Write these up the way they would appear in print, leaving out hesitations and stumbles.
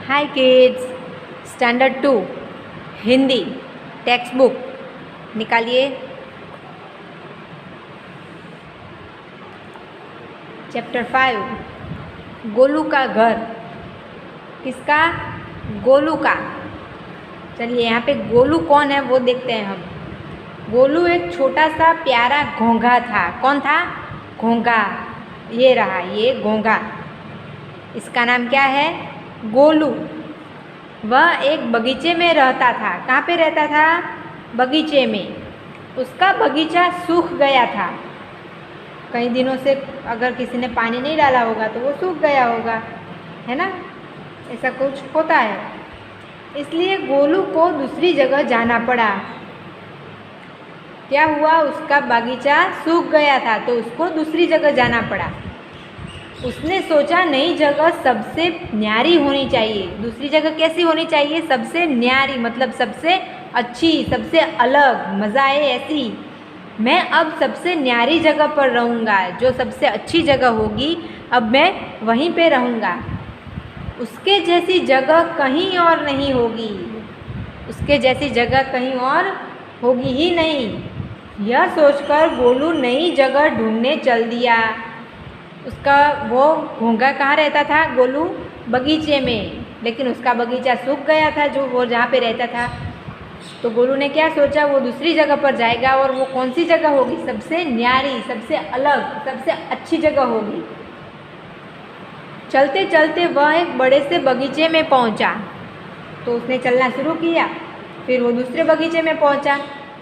हाय kids, standard 2 Hindi text book निकालिए। Chapter 5 Golu का घर। किसका? गोलू का। चलिए यहाँ पे गोलू कौन है वो देखते हैं हम। गोलू एक छोटा सा प्यारा घोंघा था। कौन था? घोंघा। ये रहा, ये घोंघा। इसका नाम क्या है? गोलू। वह एक बगीचे में रहता था। कहाँ पे रहता था? बगीचे में। उसका बगीचा सूख गया था। कई दिनों से अगर किसी ने पानी नहीं डाला होगा तो वो सूख गया होगा, है ना? ऐसा कुछ होता है। इसलिए गोलू को दूसरी जगह जाना पड़ा। क्या हुआ? उसका बगीचा सूख गया था तो उसको दूसरी जगह जाना पड़ा। उसने सोचा नई जगह सबसे न्यारी होनी चाहिए। दूसरी जगह कैसी होनी चाहिए? सबसे न्यारी, मतलब सबसे अच्छी, सबसे अलग, मज़ा आए ऐसी। मैं अब सबसे न्यारी जगह पर रहूँगा। जो सबसे अच्छी जगह होगी अब मैं वहीं पे रहूँगा। उसके जैसी जगह कहीं और नहीं होगी। उसके जैसी जगह कहीं और होगी ही नहीं। यह सोचकर गोलू नई जगह ढूंढने चल दिया। उसका वो घोंघा कहाँ रहता था? गोलू बगीचे में। लेकिन उसका बगीचा सूख गया था जो वो जहाँ पे रहता था। तो गोलू ने क्या सोचा? वो दूसरी जगह पर जाएगा। और वो कौन सी जगह होगी? सबसे न्यारी, सबसे अलग, सबसे अच्छी जगह होगी। चलते चलते वह एक बड़े से बगीचे में पहुँचा। तो उसने चलना शुरू किया। फिर वो दूसरे बगीचे में पहुँचा।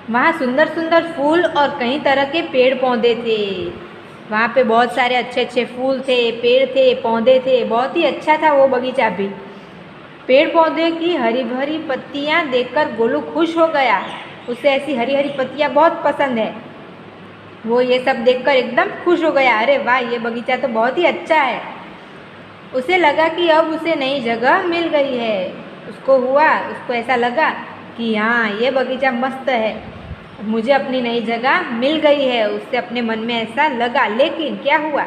वहाँ सुंदर सुंदर फूल और कई तरह के पेड़ पौधे थे। वहाँ पे बहुत सारे अच्छे अच्छे फूल थे, पेड़ थे, पौधे थे। बहुत ही अच्छा था वो बगीचा भी। पेड़ पौधे की हरी भरी पत्तियाँ देखकर गोलू खुश हो गया। उसे ऐसी हरी हरी पत्तियाँ बहुत पसंद है। वो ये सब देखकर एकदम खुश हो गया। अरे वाह, ये बगीचा तो बहुत ही अच्छा है। उसे लगा कि अब उसे नई जगह मिल गई है। उसको ऐसा लगा कि हाँ, ये बगीचा मस्त है, मुझे अपनी नई जगह मिल गई है। उससे अपने मन में ऐसा लगा। लेकिन क्या हुआ?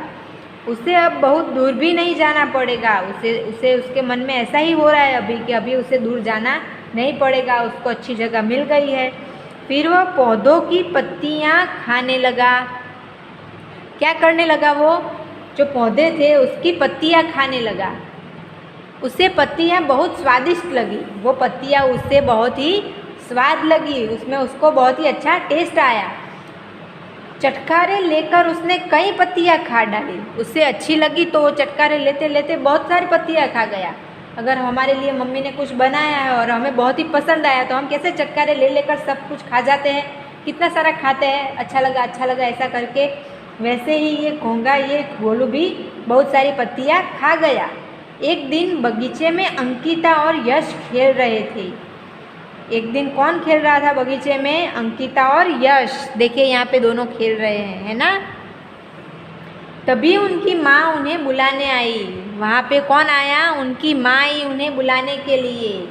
उसे अब बहुत दूर भी नहीं जाना पड़ेगा। उसे उसके मन में ऐसा ही हो रहा है अभी कि अभी उसे दूर जाना नहीं पड़ेगा, उसको अच्छी जगह मिल गई है। फिर वह पौधों की पत्तियाँ खाने लगा। क्या करने लगा? वो जो पौधे थे उसकी पत्तियाँ खाने लगा। उसे पत्तियाँ बहुत स्वादिष्ट लगी। वो पत्तियाँ उससे बहुत ही स्वाद लगी। उसमें उसको बहुत ही अच्छा टेस्ट आया। चटकारे लेकर उसने कई पत्तियाँ खा डाली। उससे अच्छी लगी तो वो चटकारे लेते लेते बहुत सारी पत्तियाँ खा गया। अगर हमारे लिए मम्मी ने कुछ बनाया है और हमें बहुत ही पसंद आया तो हम कैसे चटकारे ले लेकर सब कुछ खा जाते हैं, कितना सारा खाते हैं, अच्छा लगा ऐसा करके। वैसे ही ये घोंघा, ये गोलू भी बहुत सारी पत्तियाँ खा गया। एक दिन बगीचे में अंकिता और यश खेल रहे थे। एक दिन कौन खेल रहा था बगीचे में? अंकिता और यश। देखिए यहाँ पे दोनों खेल रहे हैं, है ना? तभी उनकी माँ उन्हें बुलाने आई। वहाँ पे कौन आया? उनकी माँ आई उन्हें बुलाने के लिए।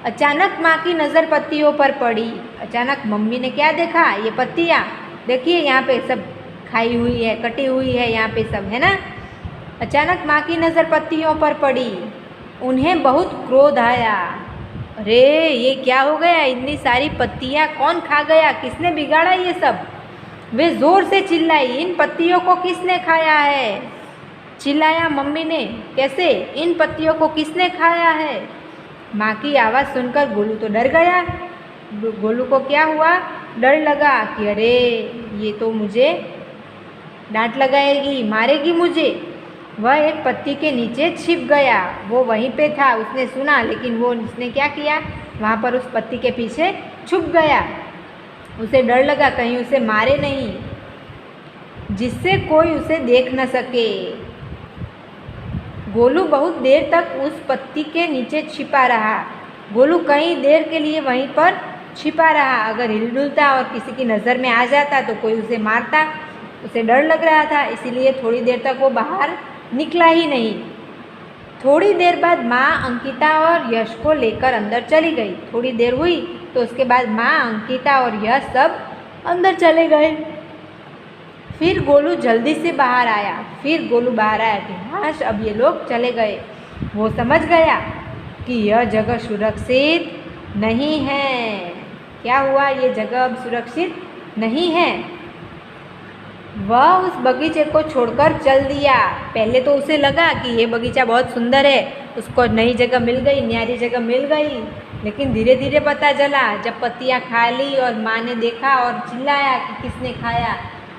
अचानक माँ की नज़र पत्तियों पर पड़ी। अचानक मम्मी ने क्या देखा? ये पत्तियाँ देखिए, यहाँ पे सब खाई हुई है, कटी हुई है, यहाँ पे सब, है ना? अचानक माँ की नज़र पत्तियों पर पड़ी। उन्हें बहुत क्रोध आया। अरे ये क्या हो गया? इतनी सारी पत्तियाँ कौन खा गया? किसने बिगाड़ा ये सब? वे ज़ोर से चिल्लाई, इन पत्तियों को किसने खाया है? चिल्लाया मम्मी ने। कैसे? इन पत्तियों को किसने खाया है? माँ की आवाज़ सुनकर गोलू तो डर गया। गोलू को क्या हुआ? डर लगा कि अरे ये तो मुझे डांट लगाएगी, मारेगी मुझे। वह एक पत्ती के नीचे छिप गया। वो वहीं पे था, उसने सुना, लेकिन उसने क्या किया? वहाँ पर उस पत्ती के पीछे छुप गया। उसे डर लगा कहीं उसे मारे नहीं, जिससे कोई उसे देख न सके। गोलू बहुत देर तक उस पत्ती के नीचे छिपा रहा। गोलू कई देर के लिए वहीं पर छिपा रहा। अगर हिलडुलता और किसी की नज़र में आ जाता तो कोई उसे मारता। उसे डर लग रहा था, इसीलिए थोड़ी देर तक वो बाहर निकला ही नहीं। थोड़ी देर बाद माँ अंकिता और यश को लेकर अंदर चली गई। थोड़ी देर हुई तो उसके बाद माँ, अंकिता और यश सब अंदर चले गए। फिर गोलू जल्दी से बाहर आया। कि हाँ अब ये लोग चले गए। वो समझ गया कि यह जगह सुरक्षित नहीं है। क्या हुआ, ये जगह अब सुरक्षित नहीं है। वह उस बगीचे को छोड़कर चल दिया। पहले तो उसे लगा कि ये बगीचा बहुत सुंदर है, उसको नई जगह मिल गई, न्यारी जगह मिल गई। लेकिन धीरे धीरे पता चला, जब पत्तियां खा ली और माँ ने देखा और चिल्लाया कि किसने खाया,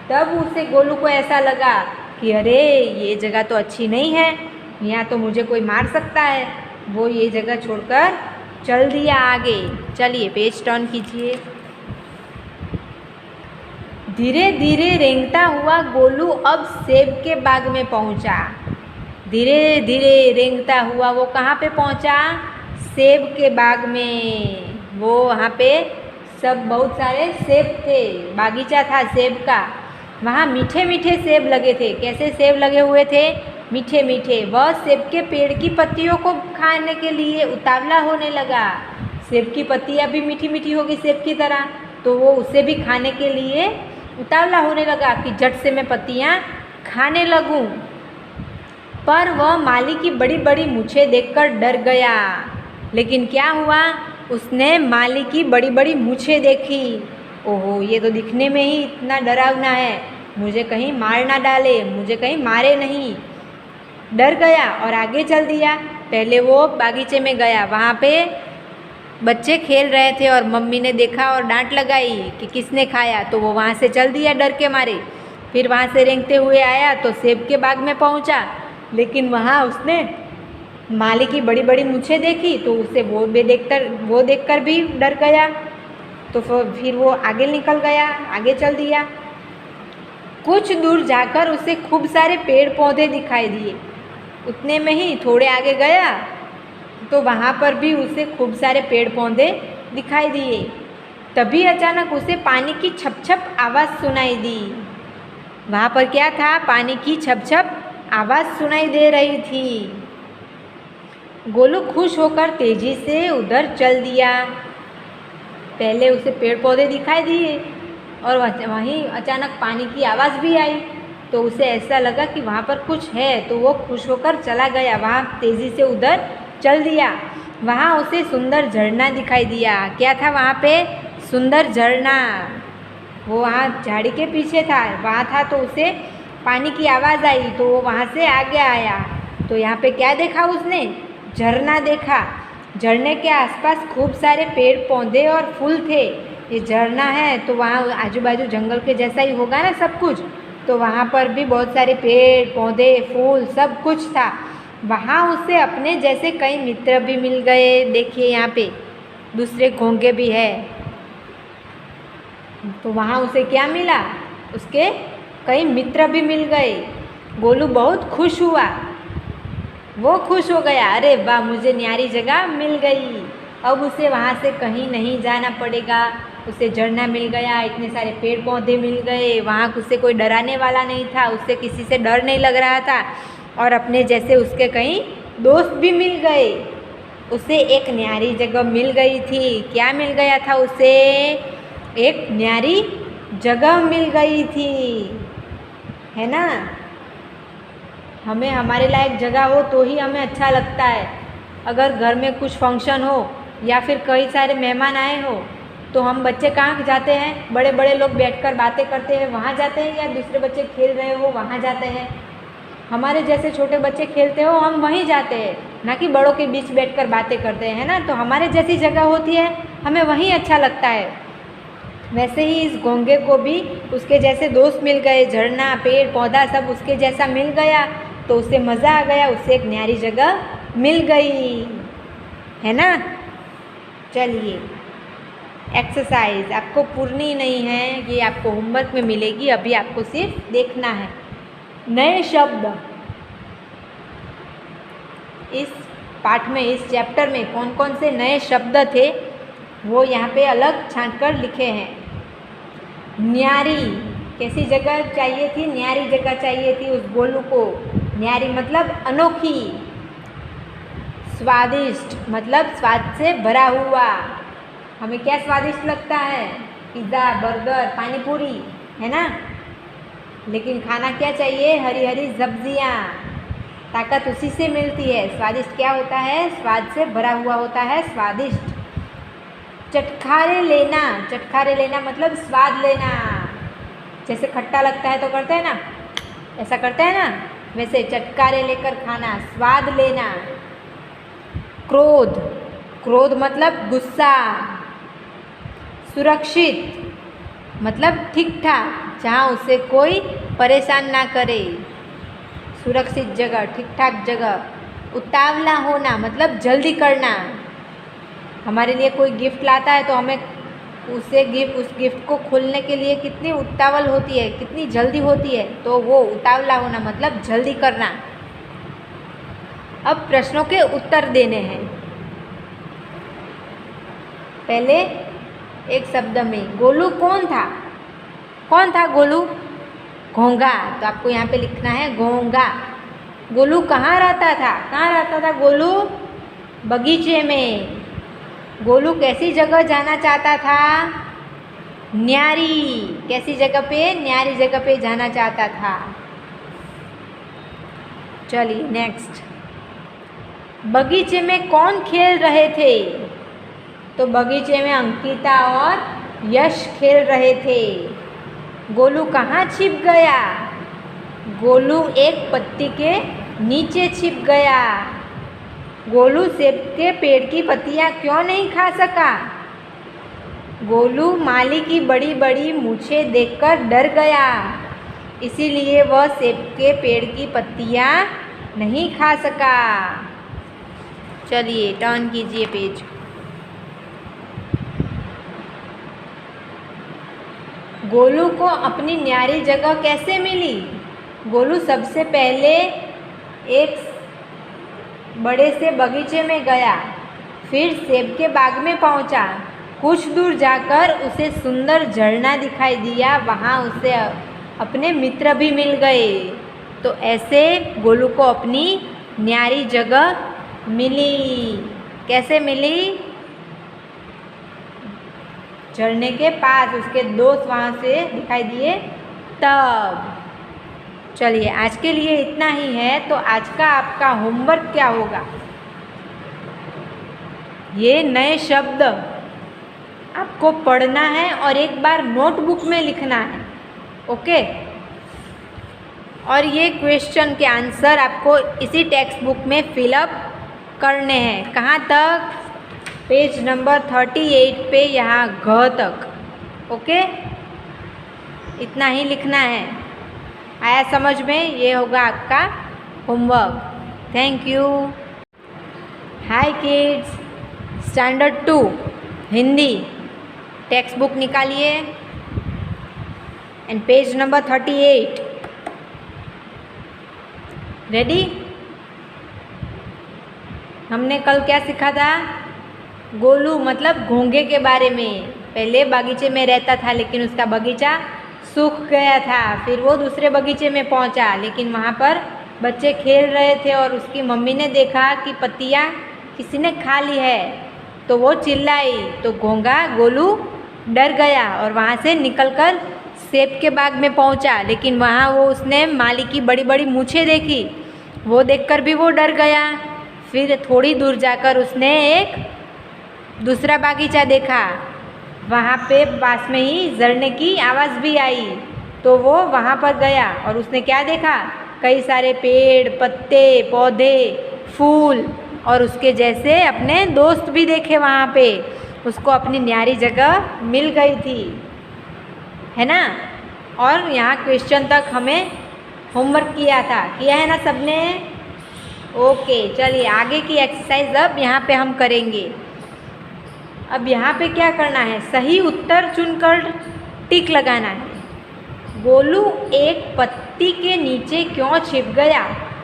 तब उसे गोलू को ऐसा लगा कि अरे ये जगह तो अच्छी नहीं है, यहाँ तो मुझे कोई मार सकता है। वो ये जगह छोड़कर चल दिया आगे। चलिए पेज टर्न कीजिए। धीरे धीरे रेंगता हुआ गोलू अब सेब के बाग में पहुंचा। धीरे धीरे रेंगता हुआ वो कहाँ पे पहुंचा? सेब के बाग में। वो वहाँ पे सब बहुत सारे सेब थे, बागीचा था सेब का। वहाँ मीठे मीठे सेब लगे थे। कैसे सेब लगे हुए थे? मीठे मीठे। वह सेब के पेड़ की पत्तियों को खाने के लिए उतावला होने लगा। सेब की पत्तियाँ भी मीठी मीठी होगी सेब की तरह, तो वो उसे भी खाने के लिए उतावला होने लगा कि झट से मैं पत्तियाँ खाने लगूं। पर वह माली की बड़ी बड़ी मूछें देखकर डर गया। लेकिन क्या हुआ, उसने माली की बड़ी बड़ी मूछें देखी। ओहो, ये तो दिखने में ही इतना डरावना है, मुझे कहीं मार ना डाले, मुझे कहीं मारे नहीं। डर गया और आगे चल दिया। पहले वो बागीचे में गया, वहाँ पे बच्चे खेल रहे थे और मम्मी ने देखा और डांट लगाई कि किसने खाया, तो वो वहाँ से चल दिया डर के मारे। फिर वहाँ से रेंगते हुए आया तो सेब के बाग में पहुँचा। लेकिन वहाँ उसने माली की बड़ी बड़ी मूछें देखी, तो उसे वो देखकर भी डर गया। तो फिर वो आगे निकल गया, आगे चल दिया। कुछ दूर जाकर उसे खूब सारे पेड़ पौधे दिखाई दिए। उतने में ही थोड़े आगे गया तो वहाँ पर भी उसे खूब सारे पेड़ पौधे दिखाई दिए। तभी अचानक उसे पानी की छप छप आवाज़ सुनाई दी। वहाँ पर क्या था? पानी की छप छप आवाज़ सुनाई दे रही थी। गोलू खुश होकर तेजी से उधर चल दिया। पहले उसे पेड़ पौधे दिखाई दिए और वहीं अचानक पानी की आवाज़ भी आई, तो उसे ऐसा लगा कि वहाँ पर कुछ है, तो वो खुश होकर चला गया, वहाँ तेज़ी से उधर चल दिया। वहाँ उसे सुंदर झरना दिखाई दिया। क्या था वहाँ पे? सुंदर झरना। वो वहाँ झाड़ी के पीछे था, वहाँ था, तो उसे पानी की आवाज़ आई तो वो वहाँ से आगे आया। तो यहाँ पे क्या देखा उसने? झरना देखा। झरने के आसपास खूब सारे पेड़ पौधे और फूल थे। ये झरना है तो वहाँ आजू बाजू जंगल के जैसा ही होगा ना सब कुछ, तो वहाँ पर भी बहुत सारे पेड़ पौधे फूल सब कुछ था। वहाँ उसे अपने जैसे कई मित्र भी मिल गए। देखिए यहाँ पे दूसरे घोंघे भी है। तो वहाँ उसे क्या मिला? उसके कई मित्र भी मिल गए। गोलू बहुत खुश हुआ, वो खुश हो गया, अरे वाह मुझे न्यारी जगह मिल गई, अब उसे वहाँ से कहीं नहीं जाना पड़ेगा। उसे झरना मिल गया, इतने सारे पेड़ पौधे मिल गए, वहाँ उसे कोई डराने वाला नहीं था, उससे किसी से डर नहीं लग रहा था, और अपने जैसे उसके कई दोस्त भी मिल गए। उसे एक न्यारी जगह मिल गई थी। क्या मिल गया था उसे? एक न्यारी जगह मिल गई थी, है ना। हमें हमारे लायक जगह हो तो ही हमें अच्छा लगता है। अगर घर में कुछ फंक्शन हो या फिर कई सारे मेहमान आए हो तो हम बच्चे कहाँ जाते हैं? बड़े बड़े लोग बैठकर बातें करते हैं वहाँ जाते हैं, या दूसरे बच्चे खेल रहे हो वहाँ जाते हैं? हमारे जैसे छोटे बच्चे खेलते हो हम वहीं जाते हैं, ना कि बड़ों के बीच बैठकर बातें करते हैं, ना। तो हमारे जैसी जगह होती है, हमें वहीं अच्छा लगता है। वैसे ही इस घोंघे को भी उसके जैसे दोस्त मिल गए, झरना पेड़ पौधा सब उसके जैसा मिल गया, तो उसे मज़ा आ गया, उसे एक न्यारी जगह मिल गई, है ना। चलिए एक्सरसाइज आपको पूर्णी नहीं है, ये आपको होमवर्क में मिलेगी, अभी आपको सिर्फ देखना है। नए शब्द इस पाठ में, इस चैप्टर में कौन कौन से नए शब्द थे वो यहाँ पे अलग छांट कर लिखे हैं। न्यारी, कैसी जगह चाहिए थी? न्यारी जगह चाहिए थी उस गोलू को। न्यारी मतलब अनोखी। स्वादिष्ट मतलब स्वाद से भरा हुआ। हमें क्या स्वादिष्ट लगता है? पिज़्ज़ा बर्गर पानी पूरी, है ना। लेकिन खाना क्या चाहिए? हरी हरी सब्जियाँ। ताकत उसी से मिलती है। स्वादिष्ट क्या होता है? स्वाद से भरा हुआ होता है, स्वादिष्ट। चटखारे लेना मतलब स्वाद लेना। जैसे खट्टा लगता है तो करते हैं ना, ऐसा करते हैं ना, वैसे चटकारे लेकर खाना, स्वाद लेना। क्रोध मतलब गुस्सा। सुरक्षित मतलब ठीक ठाक, जहाँ उसे कोई परेशान ना करे, सुरक्षित जगह, ठीक ठाक जगह। उतावला होना मतलब जल्दी करना। हमारे लिए कोई गिफ्ट लाता है तो हमें उस गिफ्ट को खोलने के लिए कितनी उतावल होती है, कितनी जल्दी होती है, तो वो उतावला होना मतलब जल्दी करना। अब प्रश्नों के उत्तर देने हैं। पहले एक शब्द में, गोलू कौन था? कौन था गोलू? घोंघा। तो आपको यहाँ पे लिखना है घोंघा। गोलू कहाँ रहता था? कहाँ रहता था गोलू? बगीचे में। गोलू कैसी जगह जाना चाहता था? न्यारी। कैसी जगह पे? न्यारी जगह पे जाना चाहता था। चलिए नेक्स्ट। बगीचे में कौन खेल रहे थे? तो बगीचे में अंकिता और यश खेल रहे थे। गोलू कहाँ छिप गया? गोलू एक पत्ती के नीचे छिप गया। गोलू सेब के पेड़ की पत्तियाँ क्यों नहीं खा सका? गोलू माली की बड़ी बड़ी मूछें देखकर डर गया, इसीलिए वह सेब के पेड़ की पत्तियाँ नहीं खा सका। चलिए टर्न कीजिए पेज। गोलू को अपनी न्यारी जगह कैसे मिली? गोलू सबसे पहले एक बड़े से बगीचे में गया, फिर सेब के बाग में पहुंचा। कुछ दूर जाकर उसे सुंदर झरना दिखाई दिया, वहाँ उसे अपने मित्र भी मिल गए। तो ऐसे गोलू को अपनी न्यारी जगह मिली। कैसे मिली? झरने के पास उसके दोस्त वहाँ से दिखाई दिए तब। चलिए आज के लिए इतना ही है। तो आज का आपका होमवर्क क्या होगा? ये नए शब्द आपको पढ़ना है और एक बार नोटबुक में लिखना है, ओके। और ये क्वेश्चन के आंसर आपको इसी टेक्स्ट बुक में फिलअप करने हैं। कहाँ तक? पेज नंबर 38 पे, यहाँ घ तक, ओके। इतना ही लिखना है। आया समझ में? ये होगा आपका homework. Thank you. Hi kids, standard 2 Hindi text book निकालिए एंड पेज नंबर 38। रेडी? हमने कल क्या सीखा था? गोलू मतलब घोंघे के बारे में। पहले बगीचे में रहता था लेकिन उसका बगीचा सूख गया था। फिर वो दूसरे बगीचे में पहुंचा, लेकिन वहाँ पर बच्चे खेल रहे थे और उसकी मम्मी ने देखा कि पत्तियाँ किसी ने खा ली है, तो वो चिल्लाई। तो घोंघा गोलू डर गया और वहाँ से निकलकर सेब के बाग में पहुँचा, लेकिन वहाँ वो उसने माली की बड़ी बड़ी मूछें देखी। वो देखकर भी वो डर गया। फिर थोड़ी दूर जाकर उसने एक दूसरा बागीचा देखा। वहाँ पे पास में ही झरने की आवाज़ भी आई, तो वो वहाँ पर गया और उसने क्या देखा? कई सारे पेड़, पत्ते, पौधे, फूल और उसके जैसे अपने दोस्त भी देखे वहाँ पे। उसको अपनी न्यारी जगह मिल गई थी, है ना। और यहाँ क्वेश्चन तक हमें होमवर्क किया है ना सबने? ओके, चलिए आगे की एक्सरसाइज अब यहाँ पे हम करेंगे। अब यहाँ पे क्या करना है? सही उत्तर चुनकर टिक लगाना है। गोलू एक पत्ती के नीचे क्यों छिप गया?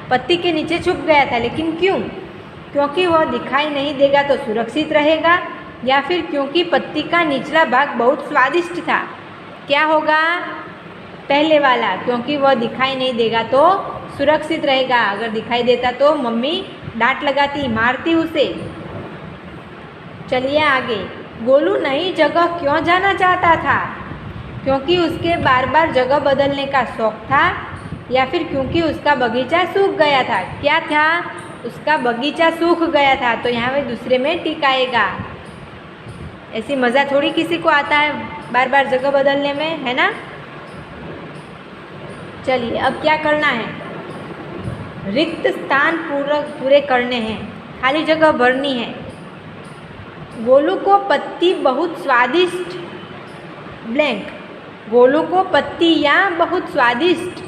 पत्ती के नीचे छुप गया था, लेकिन क्यों? क्योंकि वह दिखाई नहीं देगा तो सुरक्षित रहेगा, या फिर क्योंकि पत्ती का निचला भाग बहुत स्वादिष्ट था? क्या होगा? पहले वाला, क्योंकि वह दिखाई नहीं देगा तो सुरक्षित रहेगा। अगर दिखाई देता तो मम्मी डांट लगाती, मारती उसे। चलिए आगे। गोलू नई जगह क्यों जाना चाहता था? क्योंकि उसके बार बार जगह बदलने का शौक था, या फिर क्योंकि उसका बगीचा सूख गया था। क्या था? उसका बगीचा सूख गया था, तो यहाँ पे दूसरे में टिक आएगा। ऐसी मज़ा थोड़ी किसी को आता है बार बार जगह बदलने में, है ना। चलिए अब क्या करना है, रिक्त स्थान पूरे करने हैं, खाली जगह भरनी है। गोलू को पत्ती बहुत स्वादिष्ट ब्लैंक, गोलू को पत्तियाँ बहुत स्वादिष्ट।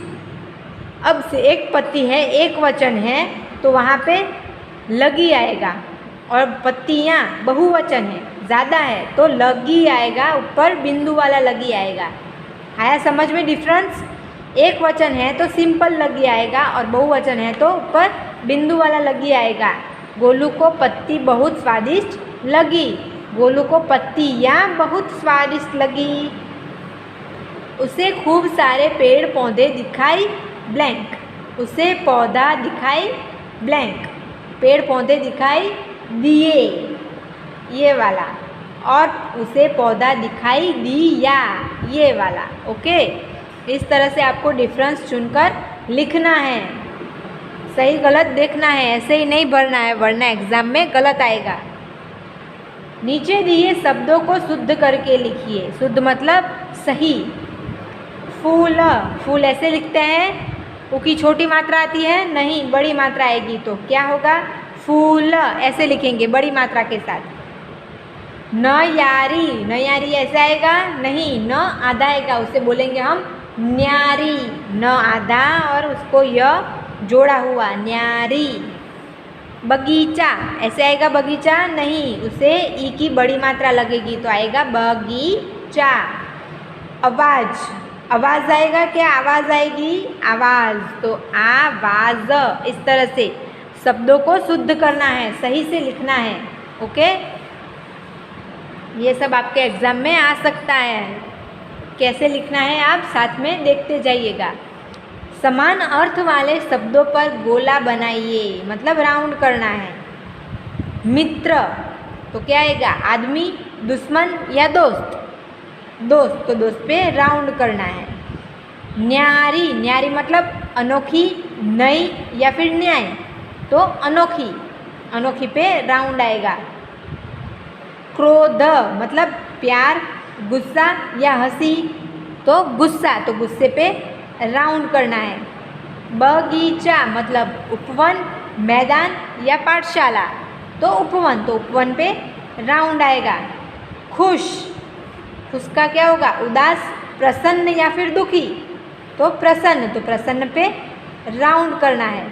अब से एक पत्ती है, एक वचन है, तो वहाँ पे लगी आएगा, और पत्तियाँ बहुवचन है, ज़्यादा है, तो लगी आएगा, ऊपर बिंदु वाला लगी आएगा। आया समझ में डिफरेंस? एक वचन है तो सिंपल लगी आएगा, और बहुवचन है तो ऊपर बिंदु वाला लगी आएगा। गोलू को पत्ती बहुत स्वादिष्ट लगी, गोलू को पत्तियाँ बहुत स्वादिष्ट लगी। उसे खूब सारे पेड़ पौधे दिखाई ब्लैंक, उसे पौधा दिखाई ब्लैंक, पेड़ पौधे दिखाई दिए, ये वाला, और उसे पौधा दिखाई दिया, ये वाला। ओके, इस तरह से आपको डिफरेंस चुनकर लिखना है, सही गलत देखना है, ऐसे ही नहीं भरना है, वरना एग्जाम में गलत आएगा। नीचे दिए शब्दों को शुद्ध करके लिखिए। शुद्ध मतलब सही। फूल, फूल ऐसे लिखते हैं, ऊ की छोटी मात्रा आती है, नहीं बड़ी मात्रा आएगी, तो क्या होगा, फूल ऐसे लिखेंगे बड़ी मात्रा के साथ। न यारी, न यारी ऐसे आएगा, नहीं न आधा आएगा, उसे बोलेंगे हम न्यारी, न आधा और उसको य जोड़ा हुआ, न्यारी। बगीचा ऐसे आएगा, बगीचा नहीं, उसे ई की बड़ी मात्रा लगेगी, तो आएगा बगीचा। आवाज, आवाज़ आएगा, क्या आवाज़ आएगी, आवाज़, तो आवाज़। इस तरह से शब्दों को शुद्ध करना है, सही से लिखना है। ओके, ये सब आपके एग्ज़ाम में आ सकता है, कैसे लिखना है आप साथ में देखते जाइएगा। समान अर्थ वाले शब्दों पर गोला बनाइए, मतलब राउंड करना है। मित्र तो क्या आएगा, आदमी, दुश्मन या दोस्त, दोस्त, तो दोस्त पे राउंड करना है। न्यारी, न्यारी मतलब अनोखी, नई या फिर न्याय, तो अनोखी, अनोखी पे राउंड आएगा। क्रोध मतलब प्यार, गुस्सा या हंसी, तो गुस्सा, तो गुस्से पे राउंड करना है। बगीचा मतलब उपवन, मैदान या पाठशाला, तो उपवन, तो उपवन पे राउंड आएगा। खुश, खुश का क्या होगा, उदास, प्रसन्न या फिर दुखी, तो प्रसन्न, तो प्रसन्न पे राउंड करना है।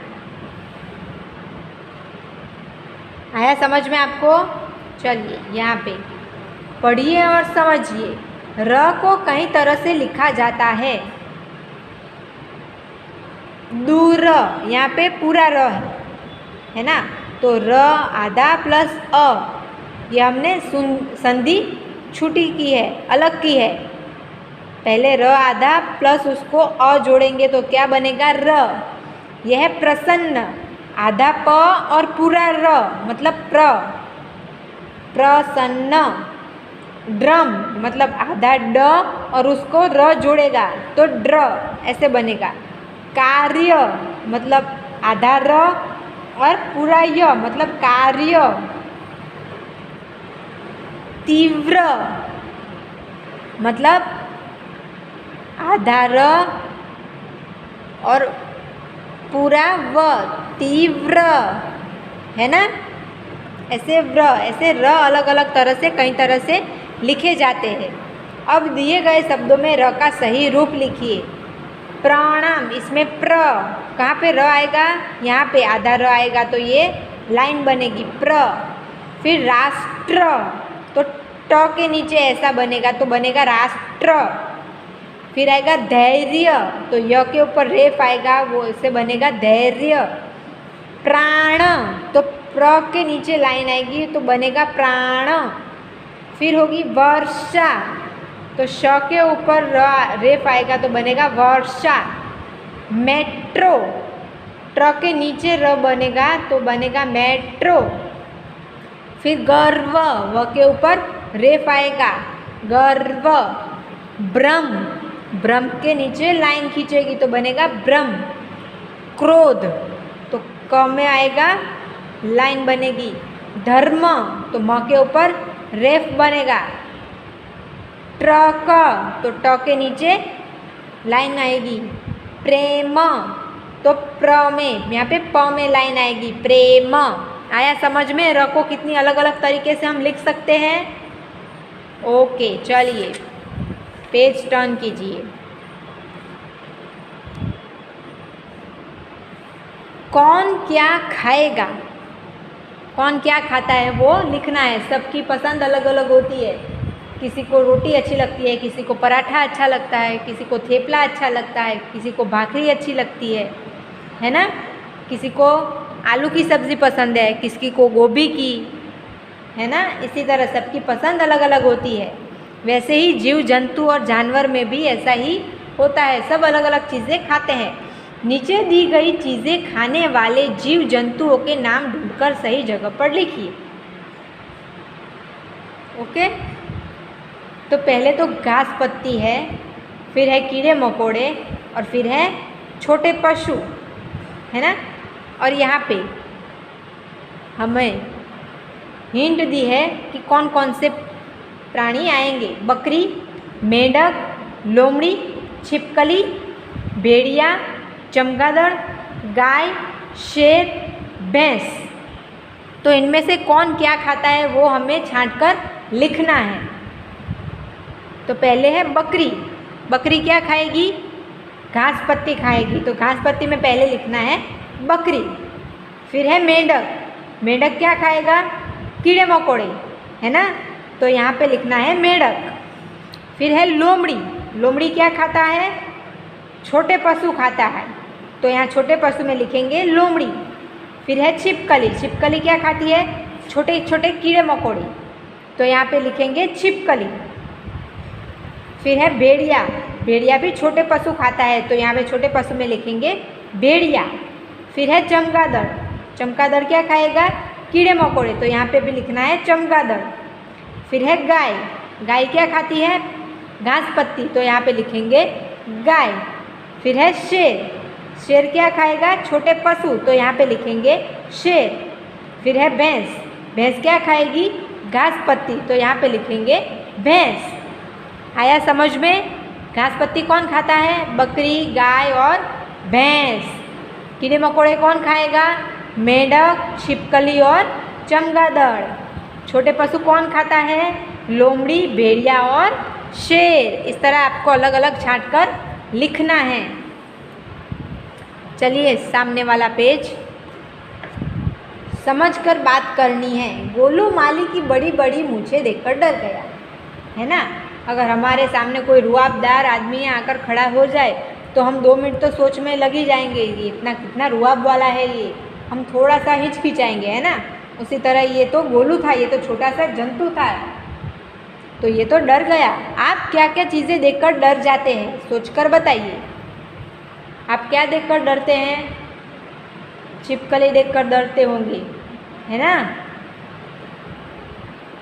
आया समझ में आपको? चलिए यहाँ पे पढ़िए और समझिए। र को कई तरह से लिखा जाता है। दूर, यहाँ पे पूरा र है ना, तो र आधा प्लस अ, ये हमने संधि छुटी की है, अलग की है। पहले र आधा प्लस उसको अ जोड़ेंगे तो क्या बनेगा, र। यह है प्रसन्न, आधा प और पूरा र मतलब प्र, प्रसन्न। ड्रम मतलब आधा ड और उसको र जोड़ेगा तो ड्र, ऐसे बनेगा। कार्य मतलब आधा र और पूरा य मतलब कार्य। तीव्र मतलब आधा र और पूरा व, तीव्र, है ना। ऐसे व्र, ऐसे र अलग अलग तरह से, कई तरह से लिखे जाते हैं। अब दिए गए शब्दों में र का सही रूप लिखिए। प्रणाम, इसमें प्र, कहाँ पे र आएगा, यहाँ पे आधा र आएगा, तो ये लाइन बनेगी प्र। फिर राष्ट्र, तो ट के नीचे ऐसा बनेगा, तो बनेगा राष्ट्र। फिर आएगा धैर्य, तो य के ऊपर रेफ आएगा, वो ऐसे बनेगा धैर्य। प्राण, तो प्र के नीचे लाइन आएगी तो बनेगा प्राण। फिर होगी वर्षा, तो श के ऊपर रेफ आएगा तो बनेगा वर्षा। मेट्रो, ट्र के नीचे र बनेगा तो बनेगा मेट्रो। फिर गर्व, व के ऊपर रेफ आएगा गर्व। ब्रह्म, ब्रह्म के नीचे लाइन खींचेगी तो बनेगा ब्रह्म। क्रोध तो क में आएगा, लाइन बनेगी। धर्म तो म के ऊपर रेफ बनेगा। ट्रक तो ट के नीचे लाइन आएगी। प्रेम तो प्र में, यहाँ पे प में लाइन आएगी। प्रेम आया समझ में? र को कितनी अलग अलग तरीके से हम लिख सकते हैं। ओके, चलिए पेज टर्न कीजिए। कौन क्या खाएगा, कौन क्या खाता है वो लिखना है। सबकी पसंद अलग अलग होती है। किसी को रोटी अच्छी लगती है, किसी को पराठा अच्छा लगता है, किसी को थेपला अच्छा लगता है, किसी को भाखरी अच्छी लगती है ना। किसी को आलू की सब्ज़ी पसंद है, किसी को गोभी की, है ना। इसी तरह सबकी पसंद अलग अलग होती है। वैसे ही जीव जंतु और जानवर में भी ऐसा ही होता है, सब अलग अलग चीज़ें खाते हैं। नीचे दी गई चीज़ें खाने वाले जीव जंतुओं के नाम ढूंढकर सही जगह पर लिखिए। ओके, तो पहले तो घास पत्ती है, फिर है कीड़े मकोड़े और फिर है छोटे पशु, है ना। और यहाँ पे हमें हिंट दी है कि कौन कौन से प्राणी आएंगे। बकरी, मेंढक, लोमड़ी, छिपकली, भेड़िया, चमगादड़, गाय, शेर, भैंस। तो इनमें से कौन क्या खाता है वो हमें छांटकर लिखना है। तो पहले है बकरी। बकरी क्या खाएगी? घास पत्ती खाएगी। तो घास पत्ती में पहले लिखना है बकरी। फिर है मेंढक। मेंढक क्या खाएगा? कीड़े मकोड़े, है ना। तो यहाँ पे लिखना है मेंढक। फिर है लोमड़ी। लोमड़ी क्या खाता है? छोटे पशु खाता है। तो यहाँ छोटे पशु में लिखेंगे लोमड़ी। फिर है छिपकली। छिपकली क्या खाती है? छोटे छोटे कीड़े मकोड़े। तो यहाँ पे लिखेंगे छिपकली। फिर है भेड़िया। भेड़िया भी छोटे पशु खाता है। तो यहाँ पे छोटे पशु में लिखेंगे भेड़िया। फिर है चमगादड़। चमगादड़ क्या खाएगा? कीड़े मकोड़े। तो यहाँ पे भी लिखना है चमगादड़। फिर है गाय। गाय क्या खाती है? घास पत्ती। तो यहाँ पे लिखेंगे गाय। फिर है शेर। शेर क्या खाएगा? छोटे पशु। तो यहाँ पे लिखेंगे शेर। फिर है भैंस। भैंस क्या खाएगी? घास पत्ती। तो यहाँ पे लिखेंगे भैंस। आया समझ में? घास पत्ती कौन खाता है? बकरी, गाय और भैंस। कीड़े मकोड़े कौन खाएगा? मेंढक, छिपकली और चमगादड़। छोटे पशु कौन खाता है? लोमड़ी, भेड़िया और शेर। इस तरह आपको अलग अलग छांट कर लिखना है। चलिए सामने वाला पेज। समझकर बात करनी है। गोलू माली की बड़ी बड़ी मूंछें देखकर डर गया, है ना। अगर हमारे सामने कोई रुआबदार आदमी आकर खड़ा हो जाए तो हम 2 मिनट तो सोच में लग ही जाएंगे, ये इतना कितना रुआब वाला है, ये हम थोड़ा सा हिचकिचाएंगे, है ना। उसी तरह ये तो गोलू था, ये तो छोटा सा जंतु था, तो ये तो डर गया। आप क्या क्या चीज़ें देखकर डर जाते हैं, सोचकर बताइए। आप क्या देखकर डरते हैं? छिपकली देखकर डरते होंगे, है ना।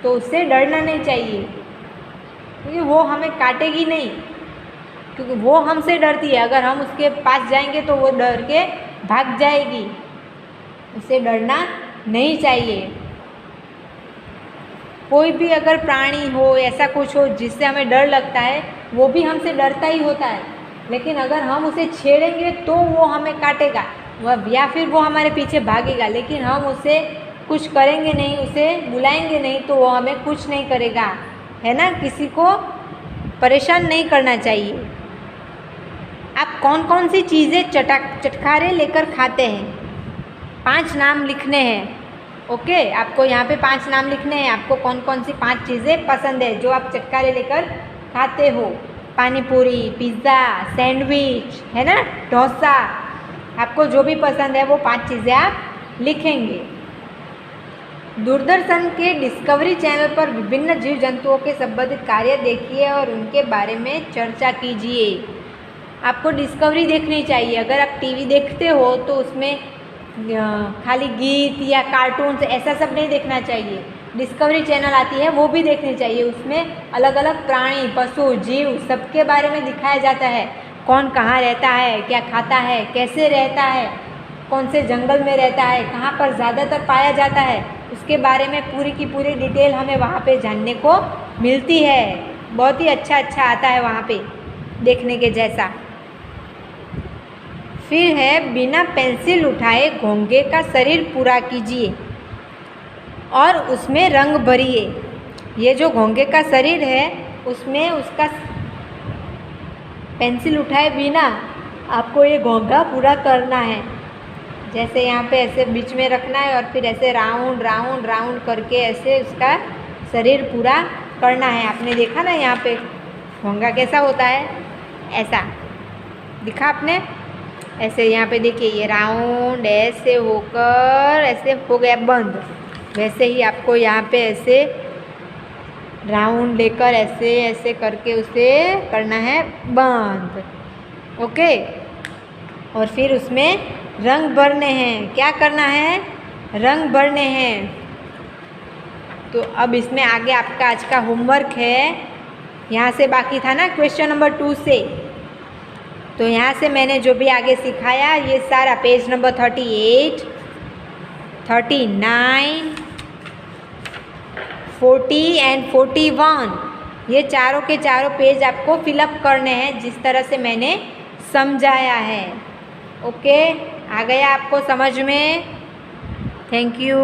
तो उससे डरना नहीं चाहिए, क्योंकि वो हमें काटेगी नहीं, क्योंकि वो हमसे डरती है। अगर हम उसके पास जाएंगे तो वो डर के भाग जाएगी। उससे डरना नहीं चाहिए। कोई भी अगर प्राणी हो, ऐसा कुछ हो जिससे हमें डर लगता है, वो भी हमसे डरता ही होता है। लेकिन अगर हम उसे छेड़ेंगे तो वो हमें काटेगा, वह या फिर वो हमारे पीछे भागेगा। लेकिन हम उसे कुछ करेंगे नहीं, उसे बुलाएंगे नहीं, तो वो हमें कुछ नहीं करेगा, है ना। किसी को परेशान नहीं करना चाहिए। आप कौन कौन सी चीज़ें चटखारे लेकर खाते हैं? 5 नाम लिखने हैं। ओके, आपको यहाँ पे 5 नाम लिखने हैं। आपको कौन कौन सी 5 चीज़ें पसंद है जो आप चटखारे लेकर खाते हो? पानी पूरी, पिज़्ज़ा, सैंडविच, है ना, डोसा। आपको जो भी पसंद है वो 5 चीज़ें आप लिखेंगे। दूरदर्शन के डिस्कवरी चैनल पर विभिन्न जीव जंतुओं के संबंधित कार्य देखिए और उनके बारे में चर्चा कीजिए। आपको डिस्कवरी देखनी चाहिए। अगर आप टीवी देखते हो तो उसमें खाली गीत या कार्टून्स ऐसा सब नहीं देखना चाहिए। डिस्कवरी चैनल आती है वो भी देखनी चाहिए। उसमें अलग अलग प्राणी, पशु, जीव सबके बारे में दिखाया जाता है। कौन कहाँ रहता है, क्या खाता है, कैसे रहता है, कौन से जंगल में रहता है, कहाँ पर ज़्यादातर पाया जाता है, उसके बारे में पूरी की पूरी डिटेल हमें वहाँ पे जानने को मिलती है। बहुत ही अच्छा अच्छा आता है वहाँ पे देखने के जैसा। फिर है बिना पेंसिल उठाए घोंघे का शरीर पूरा कीजिए और उसमें रंग भरिए। ये जो घोंघे का शरीर है उसमें उसका पेंसिल उठाए बिना आपको ये घोंघा पूरा करना है। जैसे यहाँ पे ऐसे बीच में रखना है और फिर ऐसे राउंड राउंड राउंड करके ऐसे उसका शरीर पूरा करना है। आपने देखा ना यहाँ पे घोंघा कैसा होता है, ऐसा दिखा आपने। ऐसे यहाँ पे देखिए ये राउंड ऐसे होकर ऐसे हो गया बंद। वैसे ही आपको यहाँ पे ऐसे राउंड लेकर ऐसे ऐसे करके उसे करना है बंद। ओके, और फिर उसमें रंग भरने हैं। क्या करना है, रंग भरने हैं। तो अब इसमें आगे आपका आज का होमवर्क है। यहाँ से बाकी था ना क्वेश्चन नंबर 2 से, तो यहाँ से मैंने जो भी आगे सिखाया ये सारा पेज नंबर 38, 39, 40 एंड 41 ये चारों के चारों पेज आपको फिलअप करने हैं जिस तरह से मैंने समझाया है। ओके, आ गया आपको समझ में? Thank you.